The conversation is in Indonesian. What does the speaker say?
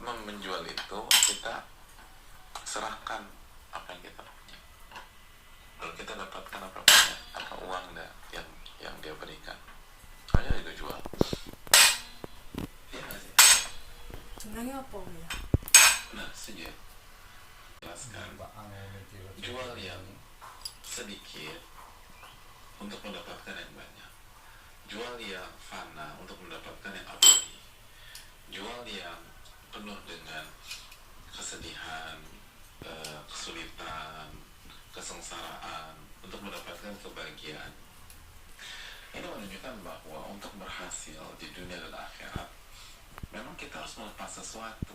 menjual itu kita serahkan apa yang kita punya, lalu kita dapatkan apa uang yang dia berikan, hanya itu jual. Iya nggak sih? Sebenarnya apa ya? Nah, sejak jelaskan jual yang sedikit untuk mendapatkan yang banyak, jual yang fana untuk mendapatkan yang abadi, jual yang penuh dengan kesedihan, kesulitan, kesengsaraan untuk mendapatkan kebahagiaan. Ini menunjukkan bahwa untuk berhasil di dunia dan akhirat memang kita harus melepas sesuatu.